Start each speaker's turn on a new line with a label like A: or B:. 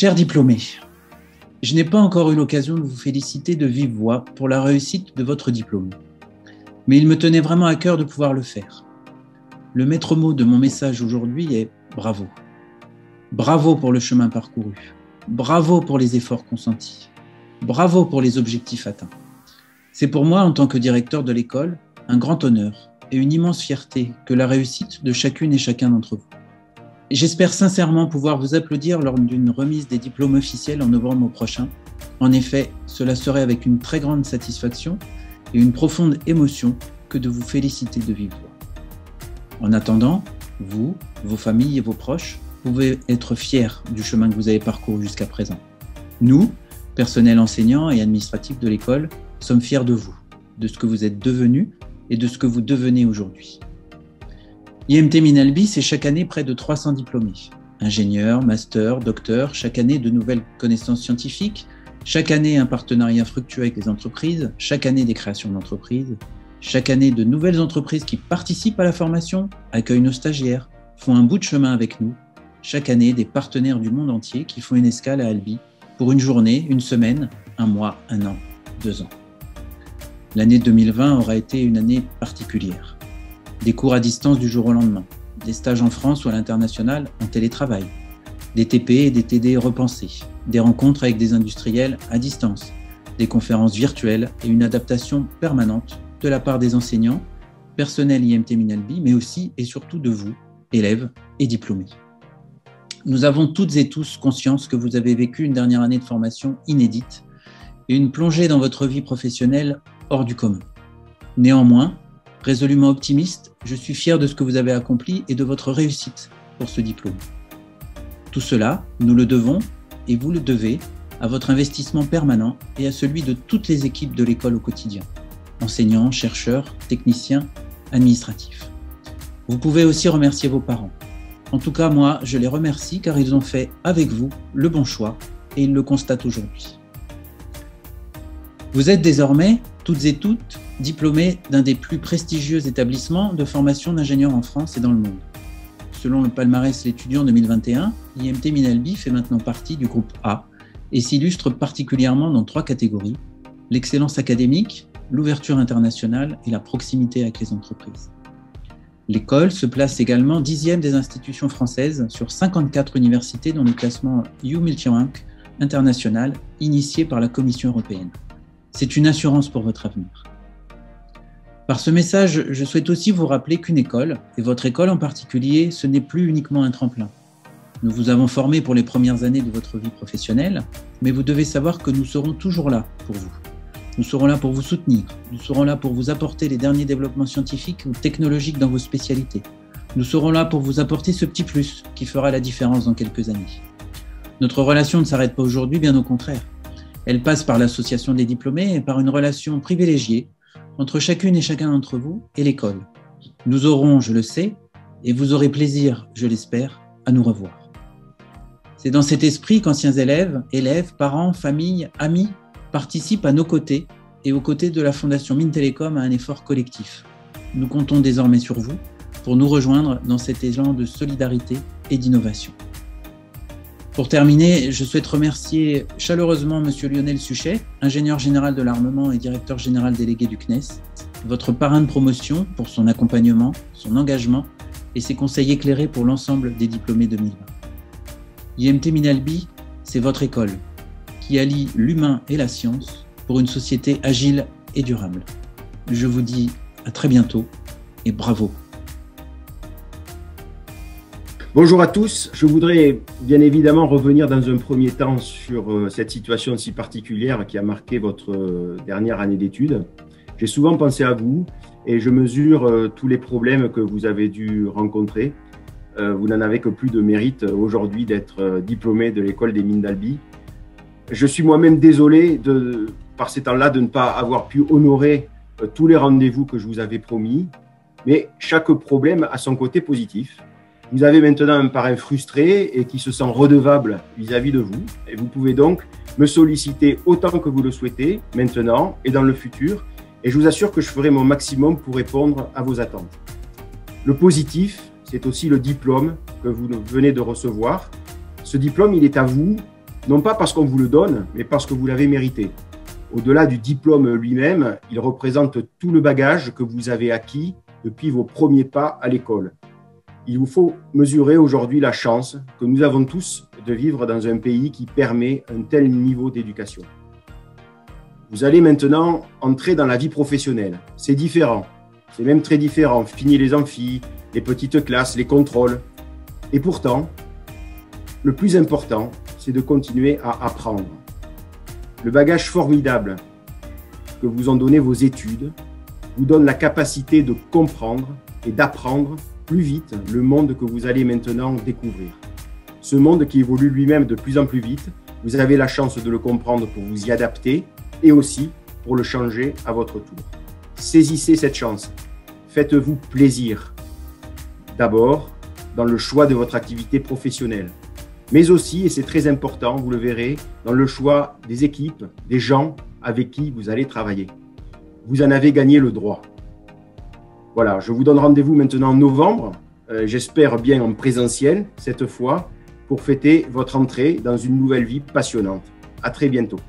A: Chers diplômés, je n'ai pas encore eu l'occasion de vous féliciter de vive voix pour la réussite de votre diplôme. Mais il me tenait vraiment à cœur de pouvoir le faire. Le maître mot de mon message aujourd'hui est bravo. Bravo pour le chemin parcouru. Bravo pour les efforts consentis. Bravo pour les objectifs atteints. C'est pour moi, en tant que directeur de l'école, un grand honneur et une immense fierté que la réussite de chacune et chacun d'entre vous. J'espère sincèrement pouvoir vous applaudir lors d'une remise des diplômes officiels en novembre prochain. En effet, cela serait avec une très grande satisfaction et une profonde émotion que de vous féliciter de vive voix. En attendant, vous, vos familles et vos proches, pouvez être fiers du chemin que vous avez parcouru jusqu'à présent. Nous, personnel enseignant et administratif de l'école, sommes fiers de vous, de ce que vous êtes devenus et de ce que vous devenez aujourd'hui. IMT Minalbi, c'est chaque année près de 300 diplômés. Ingénieurs, masters, docteurs, chaque année de nouvelles connaissances scientifiques, chaque année un partenariat fructueux avec les entreprises, chaque année des créations d'entreprises, chaque année de nouvelles entreprises qui participent à la formation, accueillent nos stagiaires, font un bout de chemin avec nous, chaque année des partenaires du monde entier qui font une escale à Albi pour une journée, une semaine, un mois, un an, 2 ans. L'année 2020 aura été une année particulière. Des cours à distance du jour au lendemain, des stages en France ou à l'international en télétravail, des TP et des TD repensés, des rencontres avec des industriels à distance, des conférences virtuelles et une adaptation permanente de la part des enseignants, personnel IMT Minalbi, mais aussi et surtout de vous, élèves et diplômés. Nous avons toutes et tous conscience que vous avez vécu une dernière année de formation inédite et une plongée dans votre vie professionnelle hors du commun. Néanmoins, résolument optimiste, je suis fier de ce que vous avez accompli et de votre réussite pour ce diplôme. Tout cela, nous le devons, et vous le devez, à votre investissement permanent et à celui de toutes les équipes de l'école au quotidien, enseignants, chercheurs, techniciens, administratifs. Vous pouvez aussi remercier vos parents. En tout cas, moi, je les remercie car ils ont fait avec vous le bon choix et ils le constatent aujourd'hui. Vous êtes désormais, toutes et toutes, diplômés d'un des plus prestigieux établissements de formation d'ingénieurs en France et dans le monde. Selon le palmarès L'étudiant 2021, IMT Minalbi fait maintenant partie du groupe A et s'illustre particulièrement dans 3 catégories: l'excellence académique, l'ouverture internationale et la proximité avec les entreprises. L'école se place également 10e des institutions françaises sur 54 universités dans le classement U-Multirank international initié par la Commission européenne. C'est une assurance pour votre avenir. Par ce message, je souhaite aussi vous rappeler qu'une école, et votre école en particulier, ce n'est plus uniquement un tremplin. Nous vous avons formé pour les premières années de votre vie professionnelle, mais vous devez savoir que nous serons toujours là pour vous. Nous serons là pour vous soutenir, nous serons là pour vous apporter les derniers développements scientifiques ou technologiques dans vos spécialités. Nous serons là pour vous apporter ce petit plus qui fera la différence dans quelques années. Notre relation ne s'arrête pas aujourd'hui, bien au contraire. Elle passe par l'association des diplômés et par une relation privilégiée entre chacune et chacun d'entre vous et l'école. Nous aurons, je le sais, et vous aurez plaisir, je l'espère, à nous revoir. C'est dans cet esprit qu'anciens élèves, parents, familles, amis participent à nos côtés et aux côtés de la Fondation Mines Télécom à un effort collectif. Nous comptons désormais sur vous pour nous rejoindre dans cet élan de solidarité et d'innovation. Pour terminer, je souhaite remercier chaleureusement M. Lionel Suchet, ingénieur général de l'armement et directeur général délégué du CNES, votre parrain de promotion pour son accompagnement, son engagement et ses conseils éclairés pour l'ensemble des diplômés 2020. IMT Minalbi, c'est votre école qui allie l'humain et la science pour une société agile et durable. Je vous dis à très bientôt et bravo.
B: Bonjour à tous, je voudrais bien évidemment revenir dans un premier temps sur cette situation si particulière qui a marqué votre dernière année d'études. J'ai souvent pensé à vous et je mesure tous les problèmes que vous avez dû rencontrer. Vous n'en avez que plus de mérite aujourd'hui d'être diplômé de l'école des mines d'Albi. Je suis moi-même désolé par ces temps-là de ne pas avoir pu honorer tous les rendez-vous que je vous avais promis, mais chaque problème a son côté positif. Vous avez maintenant un parrain frustré et qui se sent redevable vis-à-vis de vous. Et vous pouvez donc me solliciter autant que vous le souhaitez, maintenant et dans le futur. Et je vous assure que je ferai mon maximum pour répondre à vos attentes. Le positif, c'est aussi le diplôme que vous venez de recevoir. Ce diplôme, il est à vous Non pas parce qu'on vous le donne, mais parce que vous l'avez mérité. Au-delà du diplôme lui-même, il représente tout le bagage que vous avez acquis depuis vos premiers pas à l'école. Il vous faut mesurer aujourd'hui la chance que nous avons tous de vivre dans un pays qui permet un tel niveau d'éducation. Vous allez maintenant entrer dans la vie professionnelle. C'est différent, c'est même très différent. Fini les amphis, les petites classes, les contrôles. Et pourtant, le plus important, c'est de continuer à apprendre. Le bagage formidable que vous ont donné vos études vous donne la capacité de comprendre et d'apprendre plus vite le monde que vous allez maintenant découvrir. Ce monde qui évolue lui-même de plus en plus vite, vous avez la chance de le comprendre pour vous y adapter et aussi pour le changer à votre tour. Saisissez cette chance. Faites-vous plaisir. D'abord, dans le choix de votre activité professionnelle, mais aussi, et c'est très important, vous le verrez, dans le choix des équipes, des gens avec qui vous allez travailler. Vous en avez gagné le droit. Voilà, je vous donne rendez-vous maintenant en novembre, j'espère bien en présentiel cette fois, pour fêter votre entrée dans une nouvelle vie passionnante. À très bientôt.